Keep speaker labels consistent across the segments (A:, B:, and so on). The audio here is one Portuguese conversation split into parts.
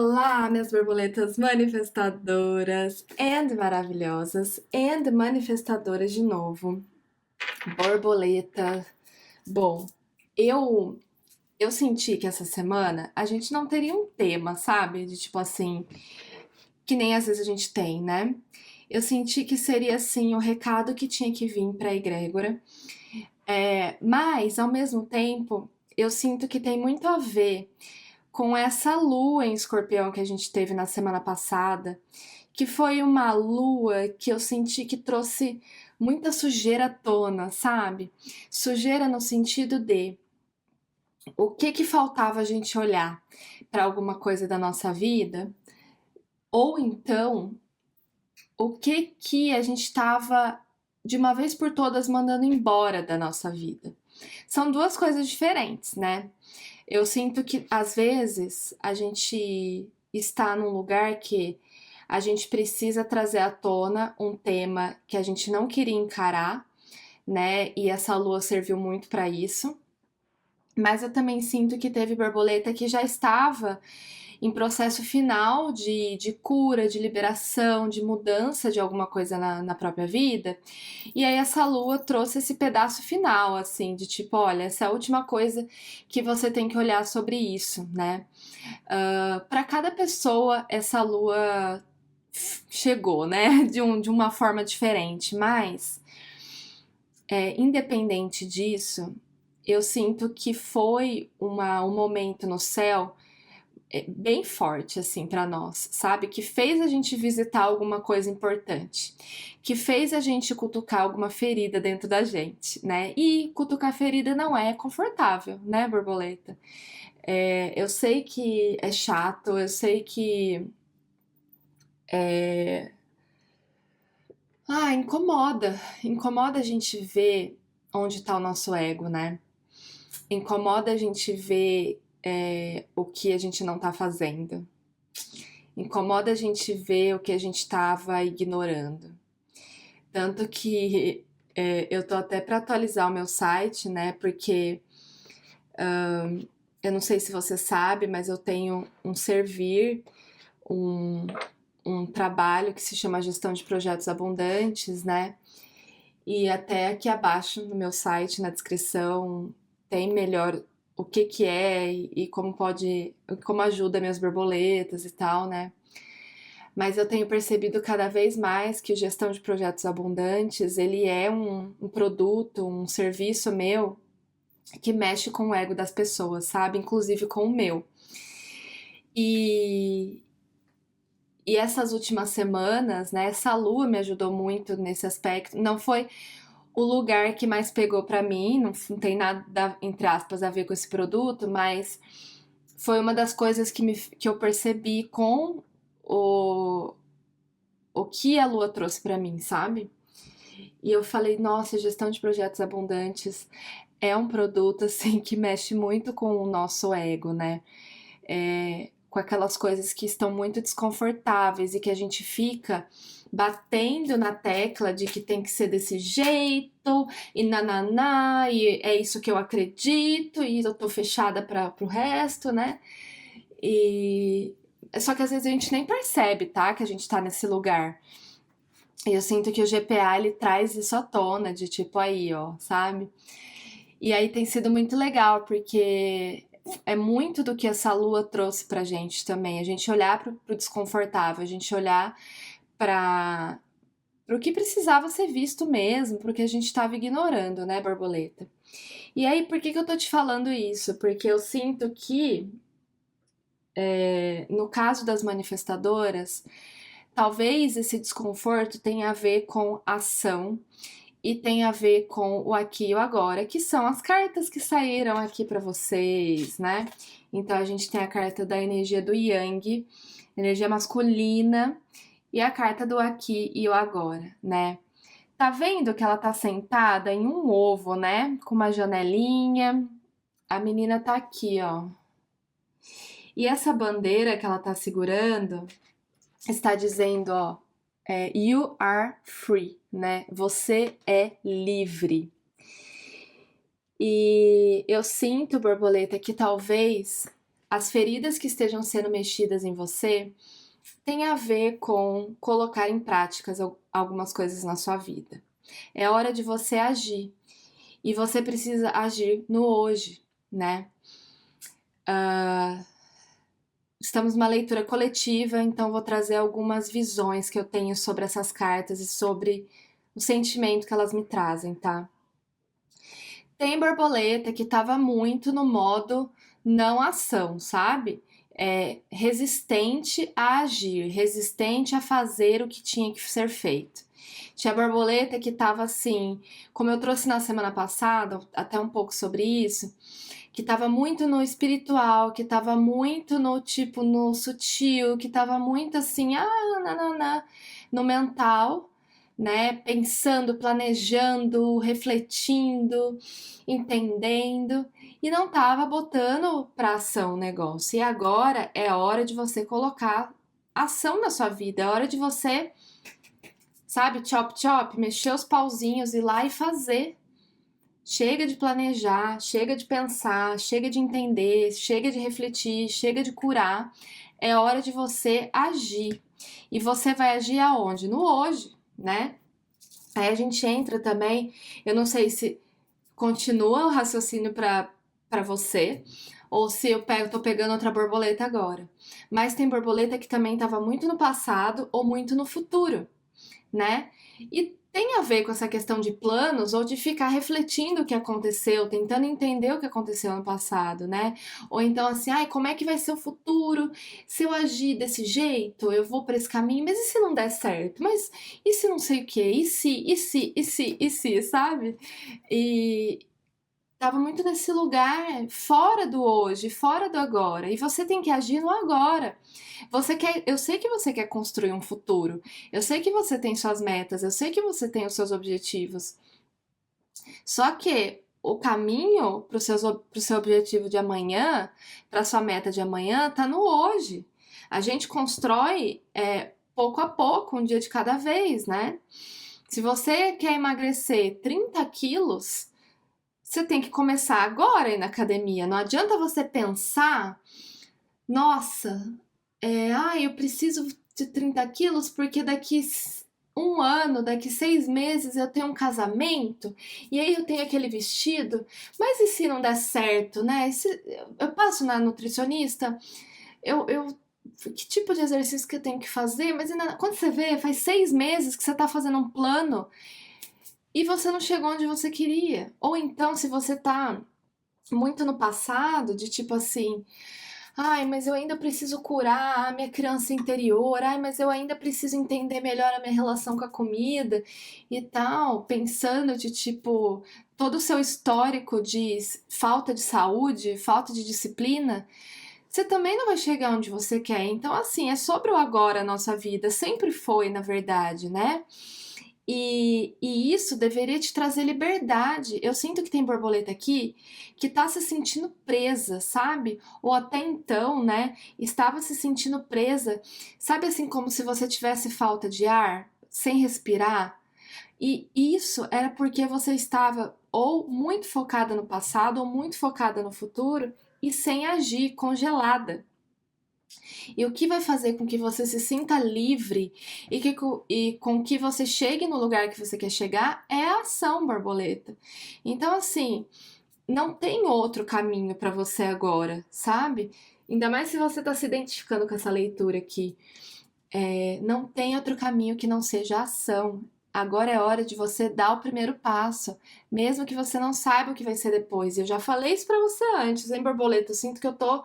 A: Olá, minhas borboletas manifestadoras and maravilhosas and manifestadoras de novo. Borboleta. Bom, eu senti que essa semana a gente não teria um tema, sabe? De tipo assim, que nem às vezes a gente tem, né? Eu senti que seria assim o recado que tinha que vir pra egrégora. Mas ao mesmo tempo, eu sinto que tem muito a ver com essa lua em Escorpião que a gente teve na semana passada, que foi uma lua que eu senti que trouxe muita sujeira à tona, sabe? Sujeira no sentido de o que que faltava a gente olhar para alguma coisa da nossa vida, ou então o que que a gente estava de uma vez por todas mandando embora da nossa vida. São duas coisas diferentes, né? Eu sinto que às vezes a gente está num lugar que a gente precisa trazer à tona um tema que a gente não queria encarar, né? E essa lua serviu muito para isso. Mas eu também sinto que teve borboleta que já estava em processo final de cura, de liberação, de mudança de alguma coisa na própria vida. E aí essa lua trouxe esse pedaço final, assim, de tipo, olha, essa é a última coisa que você tem que olhar sobre isso, né? Para cada pessoa, essa lua chegou, né? De uma forma diferente, mas independente disso, eu sinto que foi um momento no céu bem forte, assim, pra nós, sabe? Que fez a gente visitar alguma coisa importante, que fez a gente cutucar alguma ferida dentro da gente, né? E cutucar ferida não é confortável, né, borboleta? Eu sei que é chato, eu sei que incomoda a gente ver onde tá o nosso ego, né? Incomoda a gente ver o que a gente não tá fazendo. Incomoda a gente ver o que a gente estava ignorando. Tanto que eu tô até para atualizar o meu site, né? Porque eu não sei se você sabe, mas eu tenho um servir, um, um trabalho que se chama Gestão de Projetos Abundantes, né? E até aqui abaixo no meu site, na descrição, tem melhor o que que é e como ajuda minhas borboletas e tal, né? Mas eu tenho percebido cada vez mais que gestão de projetos abundantes, ele é um produto, um serviço meu que mexe com o ego das pessoas, sabe? Inclusive com o meu. E, e essas últimas semanas, né, essa lua me ajudou muito nesse aspecto. Não foi o lugar que mais pegou pra mim, não tem nada, entre aspas, a ver com esse produto, mas foi uma das coisas que eu percebi com o, o que a lua trouxe pra mim, sabe? E eu falei, nossa, gestão de projetos abundantes é um produto assim que mexe muito com o nosso ego, né? Com aquelas coisas que estão muito desconfortáveis e que a gente fica batendo na tecla de que tem que ser desse jeito e nananá, e é isso que eu acredito e eu tô fechada para pro resto, né? E só que às vezes a gente nem percebe, tá? Que a gente tá nesse lugar. E eu sinto que o GPA ele traz isso à tona, de tipo aí, ó, sabe? E aí tem sido muito legal, porque é muito do que essa lua trouxe pra gente também. A gente olhar pro desconfortável, a gente olhar pra pro que precisava ser visto mesmo, pro que a gente estava ignorando, né, borboleta? E aí, por que eu tô te falando isso? Porque eu sinto que, no caso das manifestadoras, talvez esse desconforto tenha a ver com ação e tem a ver com o aqui e o agora, que são as cartas que saíram aqui para vocês, né? Então a gente tem a carta da energia do Yang, energia masculina, e a carta do aqui e o agora, né? Tá vendo que ela tá sentada em um ovo, né? Com uma janelinha. A menina tá aqui, ó. E essa bandeira que ela tá segurando está dizendo, ó, you are free, né? Você é livre. E eu sinto, borboleta, que talvez as feridas que estejam sendo mexidas em você tem a ver com colocar em práticas algumas coisas na sua vida. É hora de você agir. E você precisa agir no hoje, né? Estamos numa leitura coletiva, então vou trazer algumas visões que eu tenho sobre essas cartas e sobre o sentimento que elas me trazem, tá? Tem borboleta que tava muito no modo não ação, sabe? Resistente a agir, resistente a fazer o que tinha que ser feito. Tinha borboleta que tava assim, como eu trouxe na semana passada, até um pouco sobre isso, que tava muito no espiritual, que tava muito no tipo, no sutil, que tava muito assim, no mental, né? Pensando, planejando, refletindo, entendendo e não tava botando pra ação o negócio. E agora é hora de você colocar ação na sua vida, é hora de você, sabe, chop chop, mexer os pauzinhos, ir lá e fazer. Chega de planejar, chega de pensar, chega de entender, chega de refletir, chega de curar. É hora de você agir. E você vai agir aonde? No hoje, né? Aí a gente entra também, eu não sei se continua o raciocínio para você, ou se tô pegando outra borboleta agora. Mas tem borboleta que também estava muito no passado ou muito no futuro, né? E tem a ver com essa questão de planos ou de ficar refletindo o que aconteceu, tentando entender o que aconteceu no passado, né? Ou então assim, ai, como é que vai ser o futuro? Se eu agir desse jeito, eu vou para esse caminho, mas e se não der certo? Mas e se não sei o quê? E se, sabe? E, tava muito nesse lugar fora do hoje, fora do agora. E você tem que agir no agora. Eu sei que você quer construir um futuro. Eu sei que você tem suas metas, eu sei que você tem os seus objetivos. Só que o caminho para o seu objetivo de amanhã, para sua meta de amanhã, tá no hoje. A gente constrói pouco a pouco, um dia de cada vez, né? Se você quer emagrecer 30 quilos, você tem que começar agora aí na academia. Não adianta você pensar, nossa, eu preciso de 30 quilos porque daqui um ano, daqui 6 meses eu tenho um casamento e aí eu tenho aquele vestido. Mas e se não der certo, né? Eu passo na nutricionista, eu que tipo de exercício que eu tenho que fazer? Mas ainda, quando você vê, faz 6 meses que você tá fazendo um plano e você não chegou onde você queria. Ou então, se você tá muito no passado, de tipo assim, ai, mas eu ainda preciso curar a minha criança interior, ai, mas eu ainda preciso entender melhor a minha relação com a comida e tal, pensando de tipo, todo o seu histórico de falta de saúde, falta de disciplina, você também não vai chegar onde você quer. Então, assim, é sobre o agora a nossa vida, sempre foi, na verdade, né? E isso deveria te trazer liberdade. Eu sinto que tem borboleta aqui que tá se sentindo presa, sabe? Ou até então, né, estava se sentindo presa. Sabe assim, como se você tivesse falta de ar, sem respirar? E isso era porque você estava ou muito focada no passado ou muito focada no futuro e sem agir, congelada. E o que vai fazer com que você se sinta livre e com que você chegue no lugar que você quer chegar é a ação, borboleta. Então, assim, não tem outro caminho para você agora, sabe? Ainda mais se você está se identificando com essa leitura aqui. Não tem outro caminho que não seja a ação. Agora é hora de você dar o primeiro passo, mesmo que você não saiba o que vai ser depois. Eu já falei isso para você antes, hein, borboleta? Eu sinto que eu tô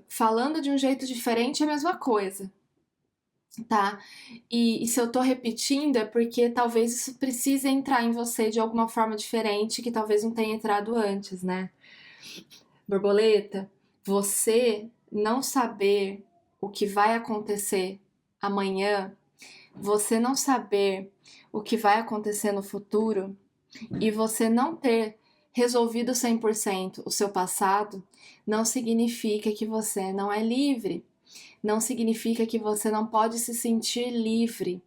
A: falando de um jeito diferente é a mesma coisa, tá? E se eu tô repetindo é porque talvez isso precise entrar em você de alguma forma diferente que talvez não tenha entrado antes, né? Borboleta, você não saber o que vai acontecer amanhã, você não saber o que vai acontecer no futuro e você não ter resolvido 100% o seu passado, não significa que você não é livre. Não significa que você não pode se sentir livre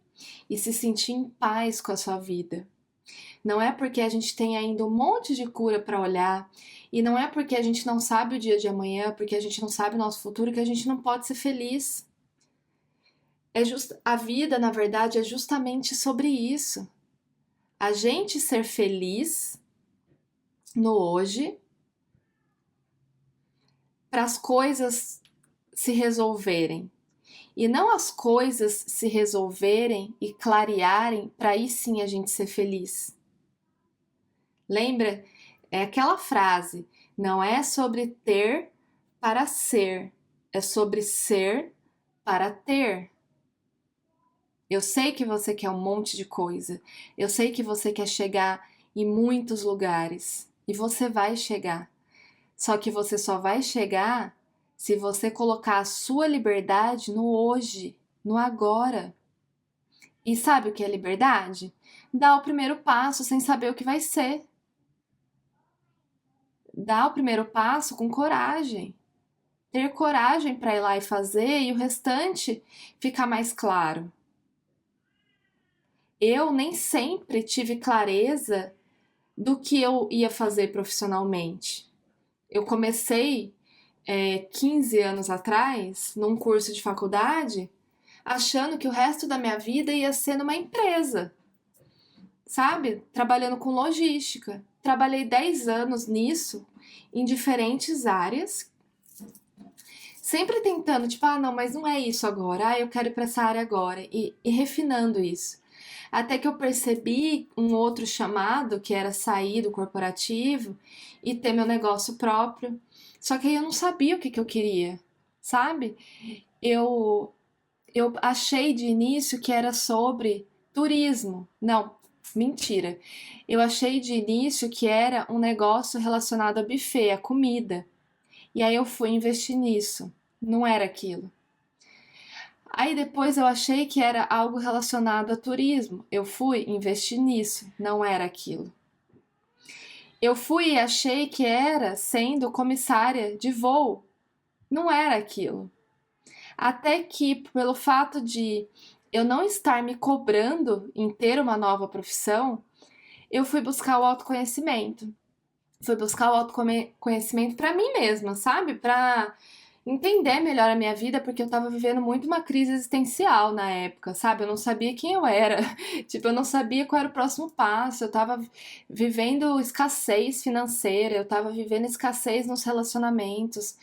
A: e se sentir em paz com a sua vida. Não é porque a gente tem ainda um monte de cura para olhar, e não é porque a gente não sabe o dia de amanhã, porque a gente não sabe o nosso futuro, que a gente não pode ser feliz. A vida, na verdade, é justamente sobre isso. A gente ser feliz no hoje, para as coisas se resolverem. E não as coisas se resolverem e clarearem para aí sim a gente ser feliz. Lembra? É aquela frase: não é sobre ter para ser, é sobre ser para ter. Eu sei que você quer um monte de coisa, eu sei que você quer chegar em muitos lugares e você vai chegar. Só que você só vai chegar se você colocar a sua liberdade no hoje, no agora. E sabe o que é liberdade? Dar o primeiro passo sem saber o que vai ser. Dar o primeiro passo com coragem. Ter coragem para ir lá e fazer e o restante ficar mais claro. Eu nem sempre tive clareza do que eu ia fazer profissionalmente. Eu comecei 15 anos atrás, num curso de faculdade, achando que o resto da minha vida ia ser numa empresa, sabe? Trabalhando com logística. Trabalhei 10 anos nisso, em diferentes áreas, sempre tentando, tipo, ah, não, mas não é isso agora, ah, eu quero ir para essa área agora, e refinando isso. Até que eu percebi um outro chamado, que era sair do corporativo e ter meu negócio próprio. Só que aí eu não sabia o que eu queria, sabe? Eu, eu achei de início que era sobre turismo. Não, mentira. Eu achei de início que era um negócio relacionado a buffet, a comida. E aí eu fui investir nisso. Não era aquilo. Aí depois eu achei que era algo relacionado a turismo. Eu fui investir nisso. Não era aquilo. Eu fui e achei que era sendo comissária de voo. Não era aquilo. Até que, pelo fato de eu não estar me cobrando em ter uma nova profissão, eu fui buscar o autoconhecimento. Fui buscar o autoconhecimento para mim mesma, sabe? Para entender melhor a minha vida, porque eu tava vivendo muito uma crise existencial na época, sabe? Eu não sabia quem eu era, tipo, eu não sabia qual era o próximo passo, eu tava vivendo escassez financeira, eu tava vivendo escassez nos relacionamentos,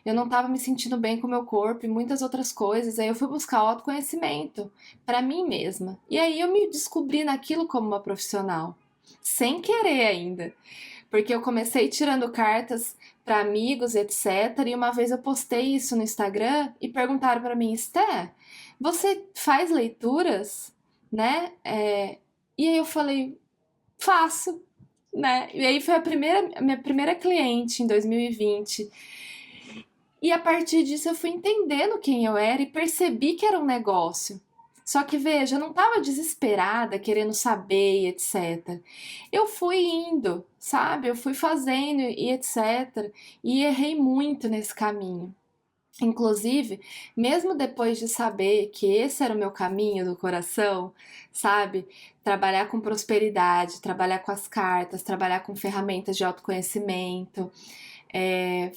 A: eu não tava me sentindo bem com o meu corpo e muitas outras coisas, aí eu fui buscar o autoconhecimento para mim mesma. E aí eu me descobri naquilo como uma profissional, sem querer ainda. Porque eu comecei tirando cartas para amigos, etc. E uma vez eu postei isso no Instagram e perguntaram para mim, Esté, você faz leituras, né? E aí eu falei, faço, né? E aí foi a minha primeira cliente em 2020. E a partir disso eu fui entendendo quem eu era e percebi que era um negócio. Só que veja, eu não estava desesperada, querendo saber e etc. Eu fui indo, sabe? Eu fui fazendo e etc. E errei muito nesse caminho. Inclusive, mesmo depois de saber que esse era o meu caminho do coração, sabe? Trabalhar com prosperidade, trabalhar com as cartas, trabalhar com ferramentas de autoconhecimento,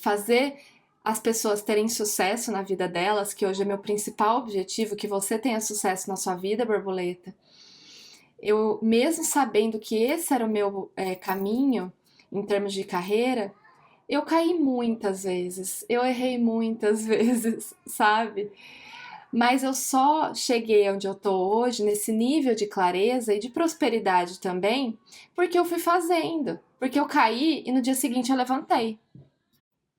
A: fazer as pessoas terem sucesso na vida delas, que hoje é meu principal objetivo, que você tenha sucesso na sua vida, borboleta. Eu, mesmo sabendo que esse era o meu caminho em termos de carreira, eu caí muitas vezes, eu errei muitas vezes, sabe? Mas eu só cheguei onde eu tô hoje, nesse nível de clareza e de prosperidade também, porque eu fui fazendo. Porque eu caí e no dia seguinte eu levantei.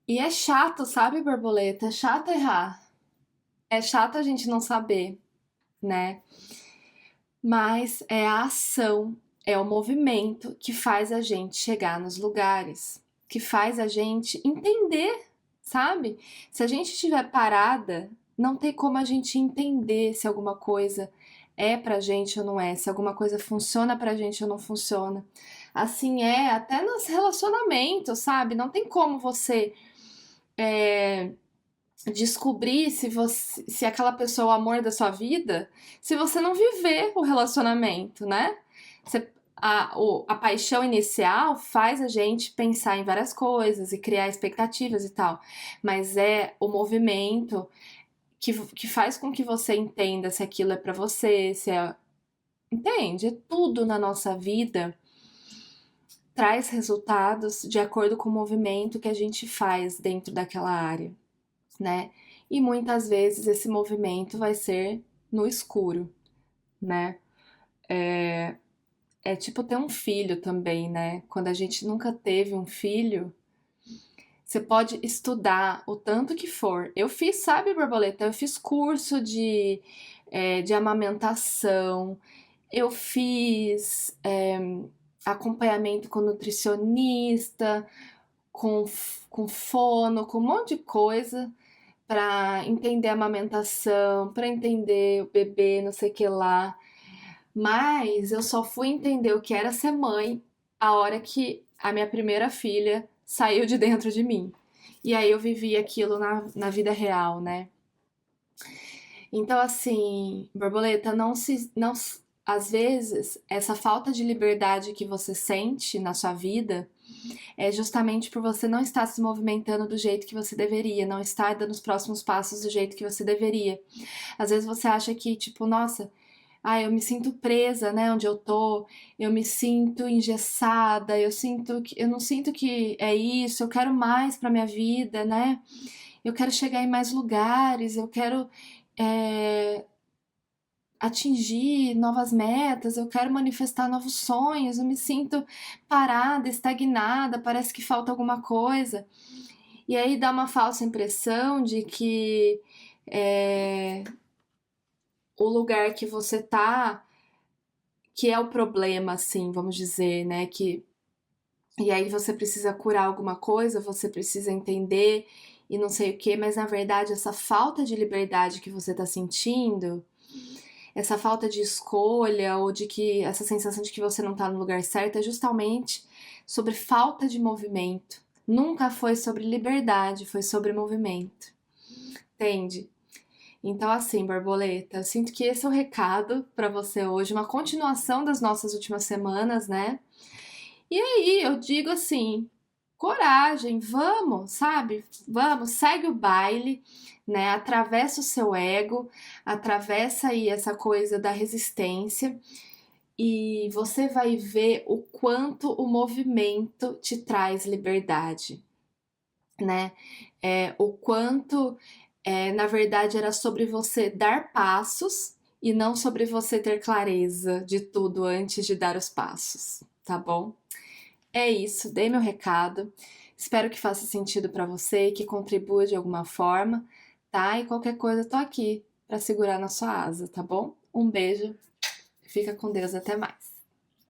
A: E é chato, sabe, borboleta? É chato errar. É chato a gente não saber, né? Mas é a ação, é o movimento que faz a gente chegar nos lugares, que faz a gente entender, sabe? Se a gente estiver parada, não tem como a gente entender se alguma coisa é pra gente ou não é, se alguma coisa funciona pra gente ou não funciona. Assim é até nos relacionamentos, sabe? Não tem como você é, descobrir se aquela pessoa é o amor da sua vida se você não viver o relacionamento, né? Você, a paixão inicial faz a gente pensar em várias coisas e criar expectativas e tal, mas é o movimento que faz com que você entenda se aquilo é pra você, se é. Entende? Tudo na nossa vida traz resultados de acordo com o movimento que a gente faz dentro daquela área, né? E muitas vezes esse movimento vai ser no escuro, né? É tipo ter um filho também, né? Quando a gente nunca teve um filho, você pode estudar o tanto que for. Eu fiz, sabe, borboleta? Eu fiz curso de amamentação, eu fiz acompanhamento com nutricionista, com fono, com um monte de coisa para entender a amamentação, para entender o bebê, não sei o que lá. Mas eu só fui entender o que era ser mãe a hora que a minha primeira filha saiu de dentro de mim. E aí eu vivi aquilo na vida real, né? Então, assim, borboleta, às vezes, essa falta de liberdade que você sente na sua vida é justamente por você não estar se movimentando do jeito que você deveria, não estar dando os próximos passos do jeito que você deveria. Às vezes você acha que, tipo, nossa, eu me sinto presa, né, onde eu tô, eu me sinto engessada, eu não sinto que é isso, eu quero mais pra minha vida, né? Eu quero chegar em mais lugares, eu quero é, atingir novas metas, eu quero manifestar novos sonhos, eu me sinto parada, estagnada, parece que falta alguma coisa. E aí dá uma falsa impressão de que o lugar que você tá, que é o problema, assim, vamos dizer, né? E aí você precisa curar alguma coisa, você precisa entender e não sei o que, mas na verdade essa falta de liberdade que você tá sentindo, essa falta de escolha ou de que essa sensação de que você não tá no lugar certo é justamente sobre falta de movimento. Nunca foi sobre liberdade, foi sobre movimento. Entende? Então, assim, borboleta, eu sinto que esse é o recado pra você hoje, uma continuação das nossas últimas semanas, né? E aí, eu digo assim, coragem, vamos, sabe? Vamos, segue o baile, né? Atravessa o seu ego, atravessa aí essa coisa da resistência e você vai ver o quanto o movimento te traz liberdade, né? O quanto, na verdade, era sobre você dar passos e não sobre você ter clareza de tudo antes de dar os passos, tá bom? É isso, dei meu recado. Espero que faça sentido para você, que contribua de alguma forma, tá? E qualquer coisa, eu tô aqui para segurar na sua asa, tá bom? Um beijo, fica com Deus, até mais.